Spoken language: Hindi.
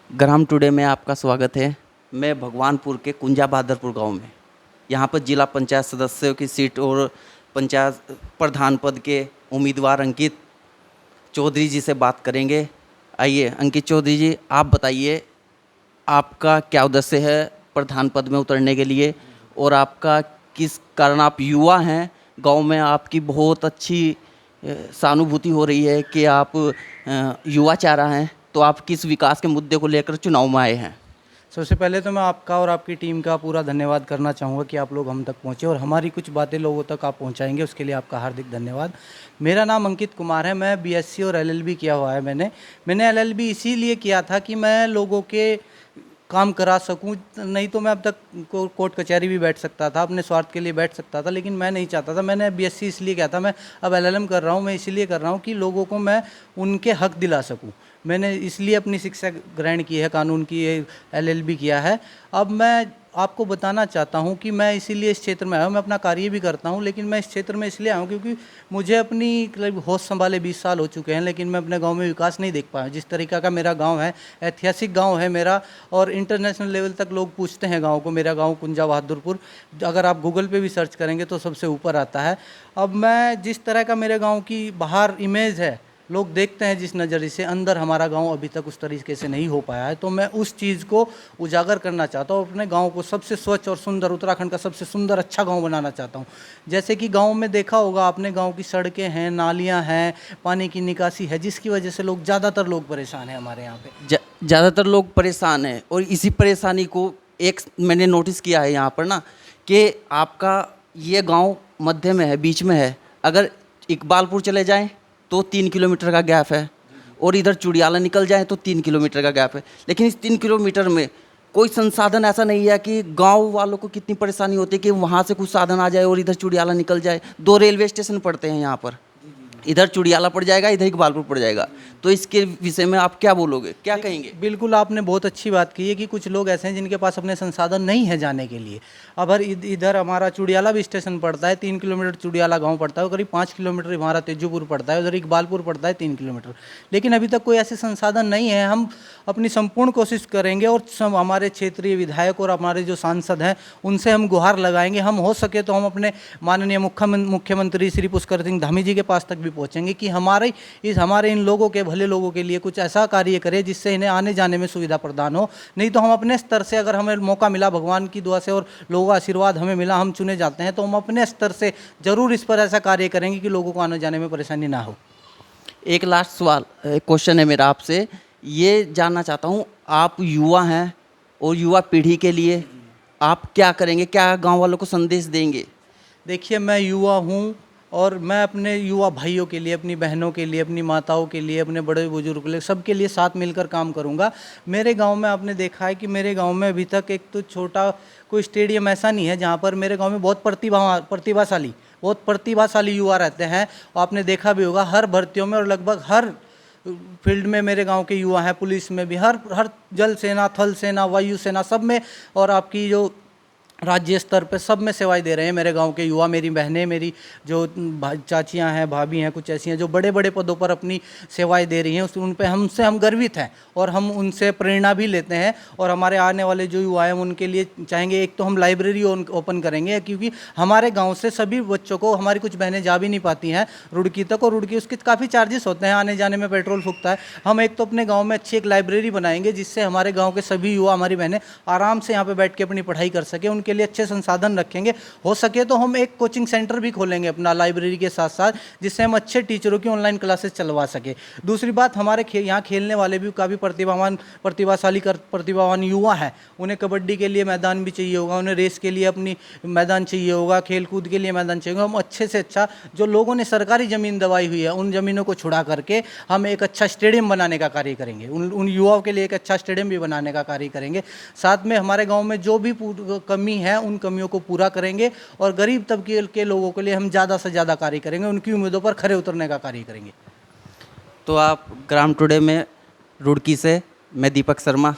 ग्राम टुडे में आपका स्वागत है। मैं भगवानपुर के कुंजा बहादुरपुर गांव में यहाँ पर जिला पंचायत सदस्यों की सीट और पंचायत प्रधान पद के उम्मीदवार अंकित चौधरी जी से बात करेंगे। आइए अंकित चौधरी जी, आप बताइए आपका क्या उद्देश्य है प्रधान पद में उतरने के लिए, और आपका किस कारण, आप युवा हैं, गांव में आपकी बहुत अच्छी सहानुभूति हो रही है कि आप युवा चारा हैं, तो आप किस विकास के मुद्दे को लेकर चुनाव में आए हैं? सबसे पहले तो मैं आपका और आपकी टीम का पूरा धन्यवाद करना चाहूँगा कि आप लोग हम तक पहुँचे और हमारी कुछ बातें लोगों तक आप पहुँचाएंगे, उसके लिए आपका हार्दिक धन्यवाद। मेरा नाम अंकित कुमार है। मैं बीएससी और एलएलबी किया हुआ है। मैंने एलएलबी इसीलिए किया था कि मैं लोगों के काम करा सकूं। नहीं तो मैं अब तक कोर्ट कचहरी भी बैठ सकता था, अपने स्वार्थ के लिए बैठ सकता था, लेकिन मैं नहीं चाहता था। मैंने बीएससी इसलिए किया था। मैं अब एलएलएम कर रहा हूं। मैं इसलिए कर रहा हूं कि लोगों को मैं उनके हक दिला सकूं। मैंने इसलिए अपनी शिक्षा ग्रहण की है, कानून की एलएलबी किया है। अब मैं आपको बताना चाहता हूं कि मैं इसीलिए इस क्षेत्र में आया हूं। मैं अपना कार्य भी करता हूं, लेकिन मैं इस क्षेत्र में इसलिए आया हूं क्योंकि मुझे अपनी होश संभाले 20 साल हो चुके हैं, लेकिन मैं अपने गांव में विकास नहीं देख पाया। जिस तरीका का मेरा गांव है, ऐतिहासिक गांव है मेरा, और इंटरनेशनल लेवल तक लोग पूछते हैं गांव को। मेरा गांव कुंजा बहादुरपुर, अगर आप गूगल पे भी सर्च करेंगे तो सबसे ऊपर आता है। अब मैं जिस तरह का मेरे गाँव की बाहर इमेज है, लोग देखते हैं जिस नज़रिए से, अंदर हमारा गांव अभी तक उस तरीके से नहीं हो पाया है। तो मैं उस चीज़ को उजागर करना चाहता हूँ। अपने गांव को सबसे स्वच्छ और सुंदर, उत्तराखंड का सबसे सुंदर अच्छा गांव बनाना चाहता हूँ। जैसे कि गांव में देखा होगा आपने, गांव की सड़कें हैं, नालियां हैं, पानी की निकासी है, जिसकी वजह से ज़्यादातर लोग परेशान हैं हमारे यहाँ पे। ज़्यादातर लोग परेशान हैं, और इसी परेशानी को एक मैंने नोटिस किया है यहाँ पर ना, कि आपका ये गांव मध्य में है, बीच में है। अगर इकबालपुर चले जाएं तो 3 किलोमीटर का गैप है, और इधर चुड़ियाला निकल जाए तो 3 किलोमीटर का गैप है। लेकिन इस 3 किलोमीटर में कोई संसाधन ऐसा नहीं है कि गांव वालों को कितनी परेशानी होती है कि वहाँ से कुछ साधन आ जाए और इधर चुड़ियाला निकल जाए। 2 रेलवे स्टेशन पड़ते हैं यहाँ पर, इधर चुड़ियाला पड़ जाएगा, इधर इकबालपुर पड़ जाएगा। तो इसके विषय में आप क्या बोलोगे, क्या कहेंगे? बिल्कुल, आपने बहुत अच्छी बात की है कि कुछ लोग ऐसे हैं जिनके पास अपने संसाधन नहीं है जाने के लिए। अब इधर हमारा चुड़ियाला भी स्टेशन पड़ता है, 3 किलोमीटर चुड़ियाला गांव पड़ता है, करीब 5 किलोमीटर हमारा तेजूपुर पड़ता है, उधर इकबालपुर पड़ता है 3 किलोमीटर। लेकिन अभी तक कोई ऐसे संसाधन नहीं है। हम अपनी संपूर्ण कोशिश करेंगे, और हमारे क्षेत्रीय विधायक और हमारे जो सांसद हैं उनसे हम गुहार लगाएंगे। हम हो सके तो हम अपने माननीय मुख्यमंत्री श्री पुष्कर सिंह धामी जी के पास तक भी पहुँचेंगे कि हमारे इन लोगों के, भले लोगों के लिए कुछ ऐसा कार्य करें जिससे इन्हें आने जाने में सुविधा प्रदान हो। नहीं तो हम अपने स्तर से, अगर हमें मौका मिला भगवान की दुआ से और लोगों का आशीर्वाद हमें मिला, हम चुने जाते हैं, तो हम अपने स्तर से जरूर इस पर ऐसा कार्य करेंगे कि लोगों को आने जाने में परेशानी ना हो। एक लास्ट सवाल, क्वेश्चन है मेरा आपसे, ये जानना चाहता हूँ, आप युवा हैं और युवा पीढ़ी के लिए आप क्या करेंगे, क्या गांव वालों को संदेश देंगे? देखिए, मैं युवा हूँ और मैं अपने युवा भाइयों के लिए, अपनी बहनों के लिए, अपनी माताओं के लिए, अपने बड़े बुजुर्गों के लिए, सबके लिए साथ मिलकर काम करूँगा। मेरे गांव में आपने देखा है कि मेरे गांव में अभी तक एक तो छोटा कोई स्टेडियम ऐसा नहीं है जहां पर मेरे गांव में बहुत प्रतिभाशाली युवा रहते हैं। और आपने देखा भी होगा हर भर्तियों में और लगभग हर फील्ड में मेरे गांव के युवा हैं। पुलिस में भी, हर जल सेना, थल सेना, वायु सेना, सब में, और आपकी जो राज्य स्तर पे सब में सेवाएं दे रहे हैं मेरे गांव के युवा। मेरी बहनें, मेरी जो चाचियां हैं, भाभी हैं, कुछ ऐसी हैं जो बड़े बड़े पदों पर अपनी सेवाएं दे रही हैं। उन पे हम गर्वित हैं और हम उनसे प्रेरणा भी लेते हैं। और हमारे आने वाले जो युवा हैं उनके लिए चाहेंगे, एक तो हम लाइब्रेरी ओपन करेंगे, क्योंकि हमारे गाँव से सभी बच्चों को, हमारी कुछ बहनें जा भी नहीं पाती हैं रुड़की तक, और रुड़की उसके काफ़ी चार्जेस होते हैं, आने जाने में पेट्रोल फूकता है। हम एक तो अपने गाँव में अच्छी एक लाइब्रेरी बनाएंगे जिससे हमारे गाँव के सभी युवा, हमारी बहनें आराम से यहाँ पर बैठ के अपनी पढ़ाई कर सकें। उनके लिए अच्छे संसाधन रखेंगे। हो सके तो हम एक कोचिंग सेंटर भी खोलेंगे अपना लाइब्रेरी के साथ साथ, जिससे हम अच्छे टीचरों की ऑनलाइन क्लासेस चलवा सके। दूसरी बात, हमारे यहाँ खेलने वाले भी काफ़ी प्रतिभावान युवा हैं। उन्हें कबड्डी के लिए मैदान भी चाहिए होगा, उन्हें रेस के लिए अपनी मैदान चाहिए होगा, खेल कूद के लिए मैदान चाहिए होगा। हम अच्छे से अच्छा, जो लोगों ने सरकारी ज़मीन दबाई हुई है उन ज़मीनों को छुड़ा करके हम एक अच्छा स्टेडियम बनाने का कार्य करेंगे। उन युवाओं के लिए एक अच्छा स्टेडियम भी बनाने का कार्य करेंगे। साथ में हमारे गाँव में जो भी कमी है उन कमियों को पूरा करेंगे, और गरीब तबके के लोगों के लिए हम ज़्यादा से ज़्यादा कार्य करेंगे, उनकी उम्मीदों पर खरे उतरने का कार्य करेंगे। तो आप ग्राम टुडे में रुड़की से, मैं दीपक शर्मा